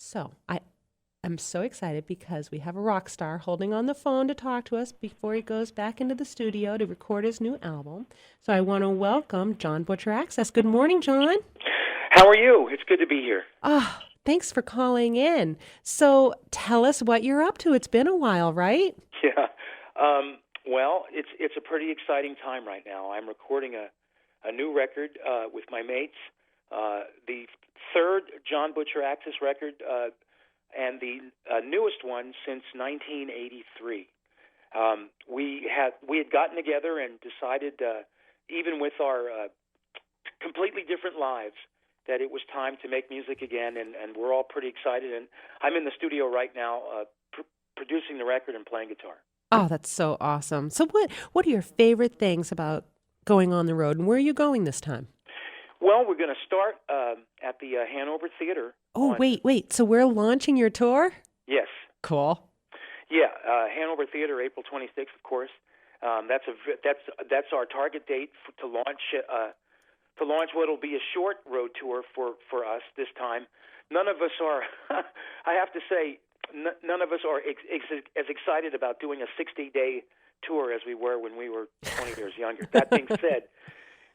So I'm so excited because we have a rock star holding on the phone to talk to us before he goes back into the studio to record his new album. So I want to welcome Jon Butcherabout. Good morning, Jon. How are you? It's good to be here. Oh, thanks for calling in. So tell us what you're up to. It's been a while, right? Yeah. Well, it's a pretty exciting time right now. I'm recording a new record with my mates, the third Jon Butcherabout record, and the newest one since 1983. We had gotten together and decided, even with our completely different lives, that it was time to make music again, and we're all pretty excited. And I'm in the studio right now producing the record and playing guitar. Oh, that's so awesome. So what are your favorite things about going on the road, and where are you going this time? Well, we're going to start at the Hanover Theatre. Oh, wait. So we're launching your tour? Yes. Cool. Yeah, Hanover Theatre, April 26th, of course. That's our target date to launch what will be a short road tour for us this time. None of us are, I have to say, none of us are as excited about doing a 60-day tour as we were when we were 20 years younger. That being said,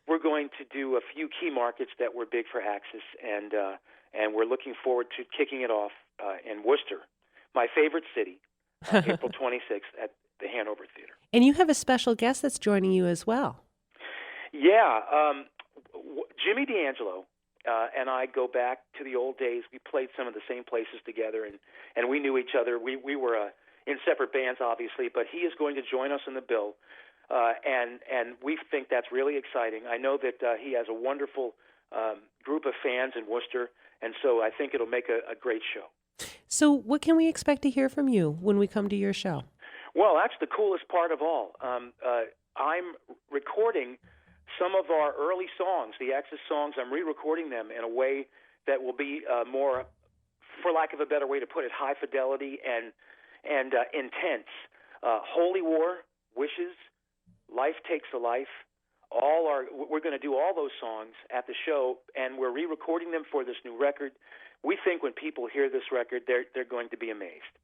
we're going to do a few key markets that were big for Axis, and we're looking forward to kicking it off in Worcester, my favorite city, April 26th at the Hanover Theatre. And you have a special guest that's joining you as well. Yeah, Jimmy D'Angelo and I go back to the old days. We played some of the same places together, and we knew each other. We were in separate bands, obviously, but he is going to join us in the bill, and we think that's really exciting. I know that he has a wonderful group of fans in Worcester, and so I think it'll make a great show. So what can we expect to hear from you when we come to your show? Well, that's the coolest part of all. I'm recording some of our early songs, the Axis songs. I'm re-recording them in a way that will be more, for lack of a better way to put it, high fidelity and intense. Holy War, Wishes, Life Takes a Life, we're going to do all those songs at the show, and we're re-recording them for this new record. We think when people hear this record, they're going to be amazed.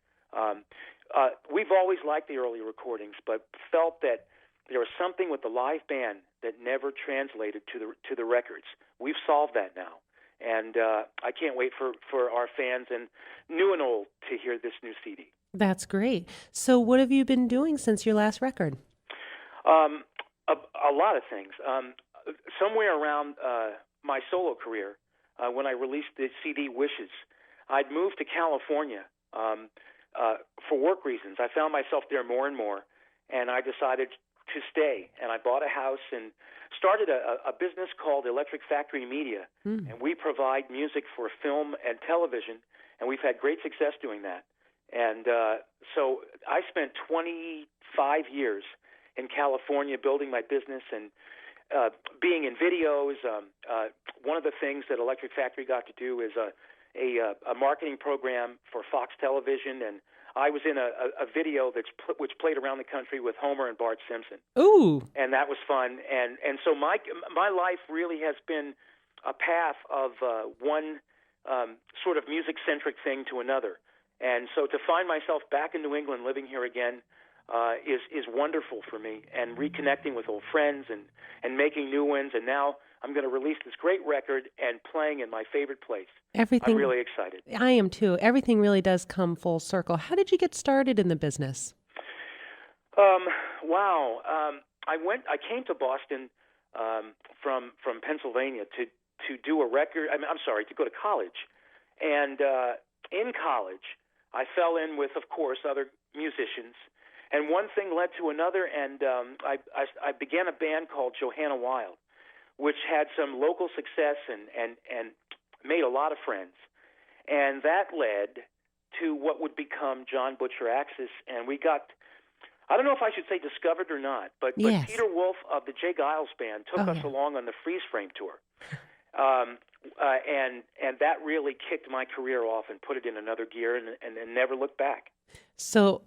We've always liked the early recordings, but felt that there was something with the live band that never translated to the records. We've solved that now, and I can't wait for our fans, and new and old, to hear this new CD. That's great. So what have you been doing since your last record? A lot of things. Somewhere around my solo career, when I released the CD Wishes, I'd moved to California for work reasons. I found myself there more and more, and I decided to stay. And I bought a house and started a business called Electric Factory Media, and we provide music for film and television, and we've had great success doing that. And so I spent 25 years in California building my business and being in videos. One of the things that Electric Factory got to do is a marketing program for Fox Television, and I was in a video which played around the country with Homer and Bart Simpson. Ooh! And that was fun. And so my life really has been a path of one sort of music-centric thing to another. And so to find myself back in New England living here again is wonderful for me, and reconnecting with old friends and making new ones. And now I'm going to release this great record and playing in my favorite place. I'm really excited. I am too. Everything really does come full circle. How did you get started in the business? Wow. I came to Boston from Pennsylvania to do a record. To go to college. And in college, I fell in with, of course, other musicians. And one thing led to another, and I began a band called Johanna Wild, which had some local success and made a lot of friends. And that led to what would become Jon Butcherabout, and we got, I don't know if I should say discovered or not, but Peter Wolf of the Jay Giles Band took us along on the Freeze Frame tour. And that really kicked my career off and put it in another gear and never looked back. So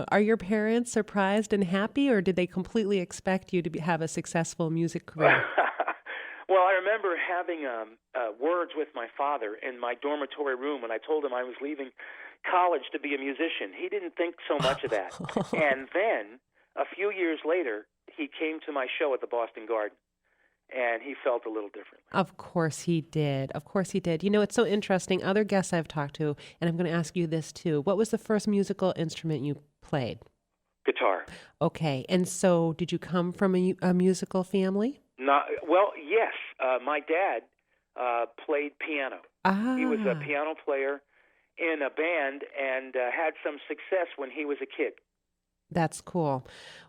are your parents surprised and happy, or did they completely expect you to have a successful music career? Well, I remember having words with my father in my dormitory room when I told him I was leaving college to be a musician. He didn't think so much of that. And then, a few years later, he came to my show at the Boston Garden, and he felt a little differently. Of course he did. Of course he did. You know, it's so interesting. Other guests I've talked to, and I'm going to ask you this too. What was the first musical instrument you played? Guitar. Okay. And so did you come from a musical family? Well, yes. My dad played piano. He was a piano player in a band and had some success when he was a kid. That's cool.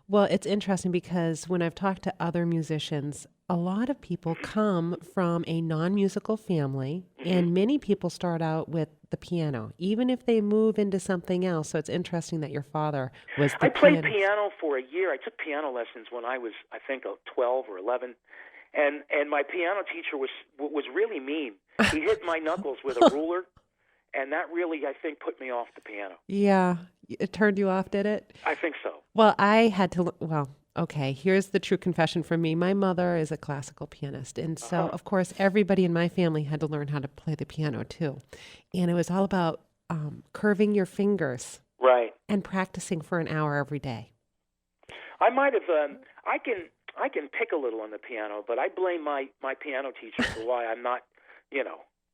Well, it's interesting because when I've talked to other musicians, a lot of people come from a non-musical family, and many people start out with the piano, even if they move into something else. So it's interesting that your father was the I played pianist. piano for a year. I took piano lessons when I was, I think, 12 or 11. And my piano teacher was really mean. He hit my knuckles with a ruler, and that really, I think, put me off the piano. Yeah. It turned you off, did it? I think so. Well, I had to, okay, here's the true confession from me. My mother is a classical pianist. And so, of course, everybody in my family had to learn how to play the piano, too. And it was all about curving your fingers. Right. And practicing for an hour every day. I might have, I can pick a little on the piano, but I blame my piano teacher for why I'm not,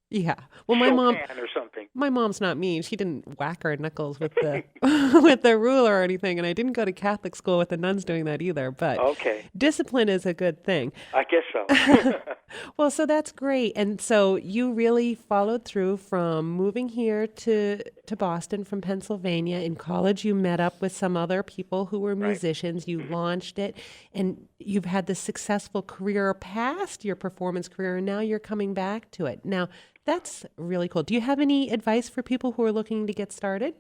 Yeah. Well, Chopin or something. My mom's not mean. She didn't whack her knuckles with the with the ruler or anything, and I didn't go to Catholic school with the nuns doing that either. But discipline is a good thing. I guess so. Well, so that's great. And so you really followed through from moving here to Boston from Pennsylvania. In college, you met up with some other people who were musicians. You launched it, and you've had this successful career past your performance career, and now you're coming back to it. Now, that's really cool. Do you have any advice for people who are looking to get started?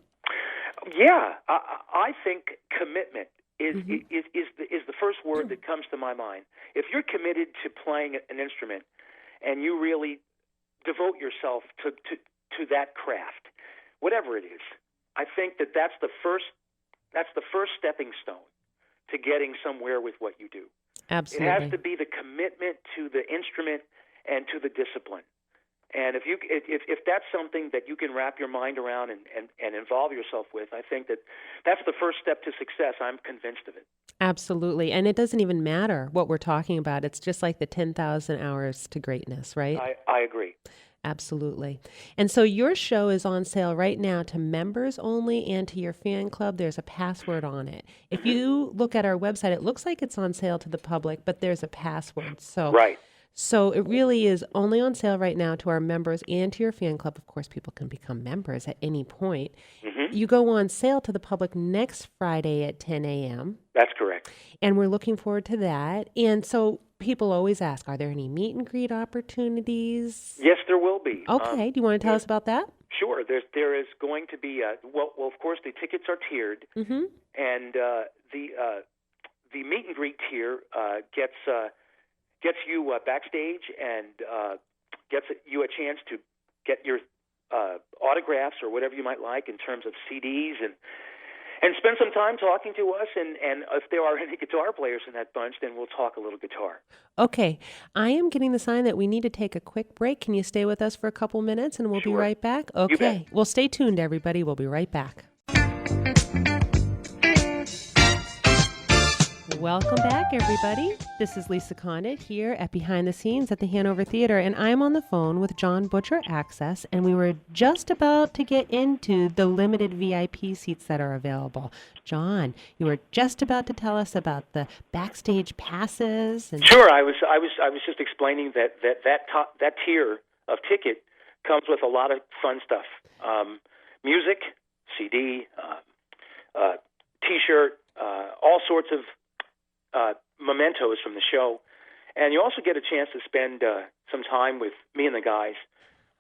Yeah, I think commitment is the first word that comes to my mind. If you're committed to playing an instrument and you really devote yourself to that craft, whatever it is, I think that's the first stepping stone to getting somewhere with what you do. Absolutely. It has to be the commitment to the instrument and to the discipline. And if that's something that you can wrap your mind around and involve yourself with, I think that's the first step to success. I'm convinced of it. Absolutely. And it doesn't even matter what we're talking about. It's just like the 10,000 hours to greatness, right? I agree. Absolutely. And so your show is on sale right now to members only and to your fan club. There's a password on it. If you look at our website, it looks like it's on sale to the public, but there's a password. So it really is only on sale right now to our members and to your fan club. Of course, people can become members at any point. You go on sale to the public next Friday at 10 a.m. That's correct. And we're looking forward to that. And so people always ask, are there any meet and greet opportunities? Yes, there will be. Okay. Do you want to tell us about that? Sure. There is going to be, well, of course, the tickets are tiered. And the meet and greet tier gets you backstage and gets you a chance to get your autographs or whatever you might like in terms of CDs and spend some time talking to us. And if there are any guitar players in that bunch, then we'll talk a little guitar. Okay. I am getting the sign that we need to take a quick break. Can you stay with us for a couple minutes and we'll be right back? Okay. Well, stay tuned, everybody. We'll be right back. Welcome back, everybody. This is Lisa Condit here at Behind the Scenes at the Hanover Theatre, and I'm on the phone with Jon Butcherabout, and we were just about to get into the limited VIP seats that are available. Jon, you were just about to tell us about the backstage passes. Sure, I was just explaining that tier of ticket comes with a lot of fun stuff: music, CD, T-shirt, all sorts of mementos from the show, and you also get a chance to spend some time with me and the guys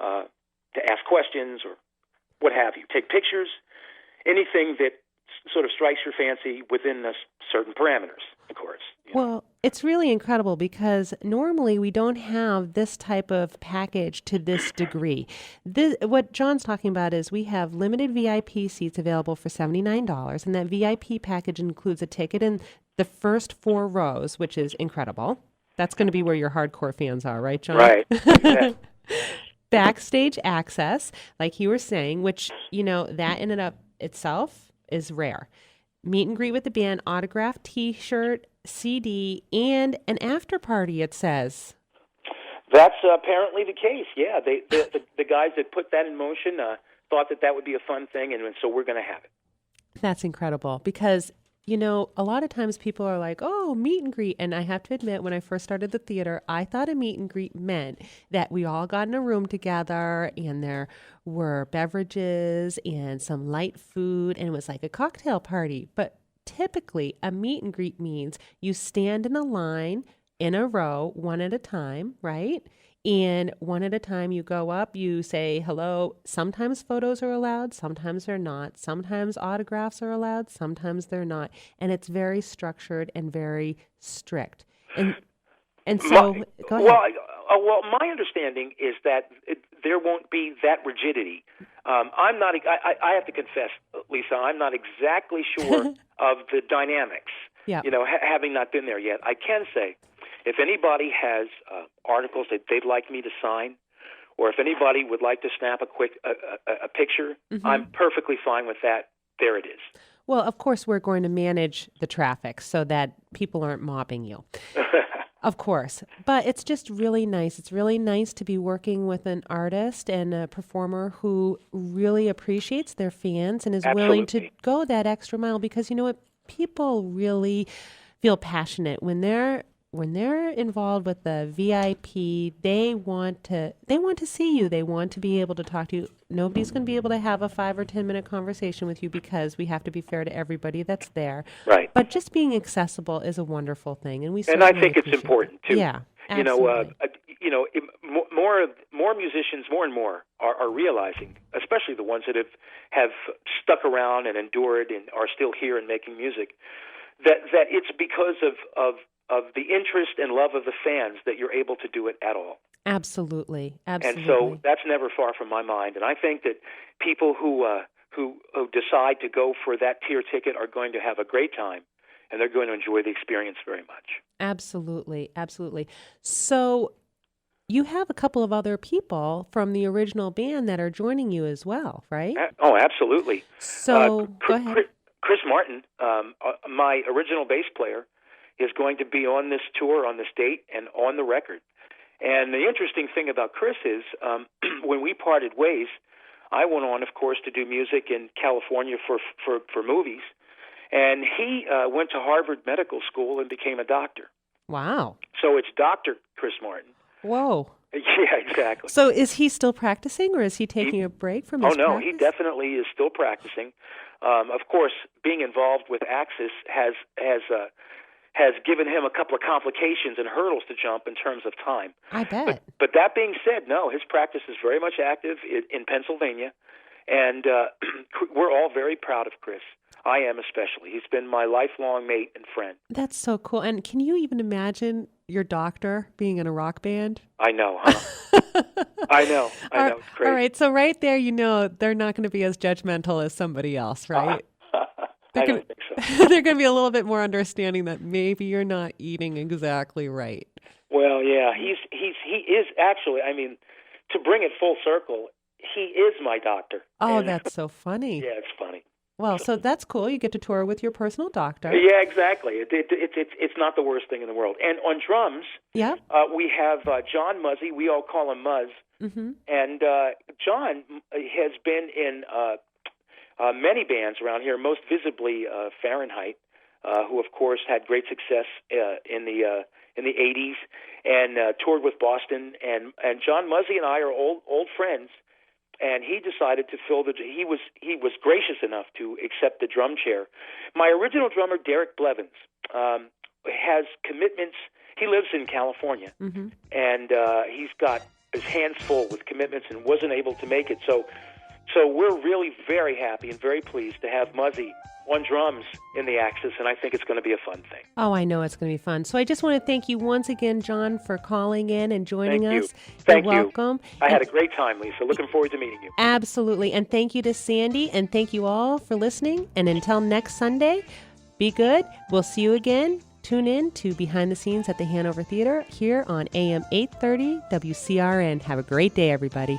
to ask questions or what have you, take pictures, anything that sort of strikes your fancy within the certain parameters, of course. Well, it's really incredible because normally we don't have this type of package to this degree. What Jon's talking about is we have limited VIP seats available for $79, and that VIP package includes a ticket in the first 4 rows, which is incredible. That's going to be where your hardcore fans are, right, John? Right. Yeah. Backstage access, like you were saying, which, that in and of itself is rare. Meet and greet with the band, autograph, T-shirt, CD, and an after party, it says. That's apparently the case. Yeah, the guys that put that in motion thought that would be a fun thing, and so we're going to have it. That's incredible because, a lot of times people are like, oh, meet and greet. And I have to admit, when I first started the theater, I thought a meet and greet meant that we all got in a room together and there were beverages and some light food and it was like a cocktail party. But typically, a meet and greet means you stand in a line in a row, one at a time, right? And one at a time you go up, you say hello. Sometimes photos are allowed, sometimes they're not. Sometimes autographs are allowed, sometimes they're not. And it's very structured and very strict. And so, go ahead. Well, my understanding is that there won't be that rigidity. I'm not. I have to confess, Lisa, I'm not exactly sure of the dynamics. Yeah. Having not been there yet, I can say, if anybody has articles that they'd like me to sign, or if anybody would like to snap a quick a picture, I'm perfectly fine with that. There it is. Well, of course, we're going to manage the traffic so that people aren't mobbing you. Of course. But it's just really nice. It's really nice to be working with an artist and a performer who really appreciates their fans and is willing to go that extra mile because, people really feel passionate when they're involved with the VIP. They want to see you. They want to be able to talk to you. Nobody's going to be able to have a 5 or 10 minute conversation with you because we have to be fair to everybody that's there. Right. But just being accessible is a wonderful thing, and I think it's important too. Yeah, absolutely. More musicians, more and more are realizing, especially the ones that have stuck around and endured and are still here and making music, that it's because of the interest and love of the fans that you're able to do it at all. Absolutely. And so that's never far from my mind. And I think that people who decide to go for that tier ticket are going to have a great time, and they're going to enjoy the experience very much. Absolutely. Absolutely. So you have a couple of other people from the original band that are joining you as well, right? Oh, absolutely. So go ahead. Chris Martin, my original bass player, is going to be on this tour, on this date, and on the record. And the interesting thing about Chris is when we parted ways, I went on, of course, to do music in California for movies. And he went to Harvard Medical School and became a doctor. Wow. So it's Dr. Chris Martin. Whoa. Yeah, exactly. So is he still practicing, or is he taking a break from his practice? He definitely is still practicing. Of course, being involved with Axis has given him a couple of complications and hurdles to jump in terms of time. I bet. But that being said, no, his practice is very much active in Pennsylvania, and we're all very proud of Chris. I am especially. He's been my lifelong mate and friend. That's so cool. And can you even imagine your doctor being in a rock band? I know, huh? I know. It's crazy. All right, so right there, they're not going to be as judgmental as somebody else, right? I don't think so. They're going to be a little bit more understanding that maybe you're not eating exactly right. Well, yeah, he is actually. I mean, to bring it full circle, he is my doctor. Oh, that's so funny. Yeah, it's funny. Well, so that's cool. You get to tour with your personal doctor. Yeah, exactly. It's not the worst thing in the world. And on drums, we have John Muzzy. We all call him Muzz. Mm-hmm. And John has been in many bands around here, most visibly Fahrenheit, who of course had great success in the 80s and toured with Boston. And John Muzzy and I are old friends. And he decided to fill he was gracious enough to accept the drum chair. My original drummer, Derek Blevins, has commitments. He lives in California, and he's got his hands full with commitments and wasn't able to make it. So we're really very happy and very pleased to have Muzzy on drums in the Axis, and I think it's going to be a fun thing. Oh, I know it's going to be fun. So I just want to thank you once again, John, for calling in and joining us. Thank you. You're welcome. I had a great time, Lisa. Looking forward to meeting you. Absolutely. And thank you to Sandy, and thank you all for listening. And until next Sunday, be good. We'll see you again Tune in to Behind the Scenes at the Hanover Theatre here on AM 830 WCRN. Have a great day, everybody.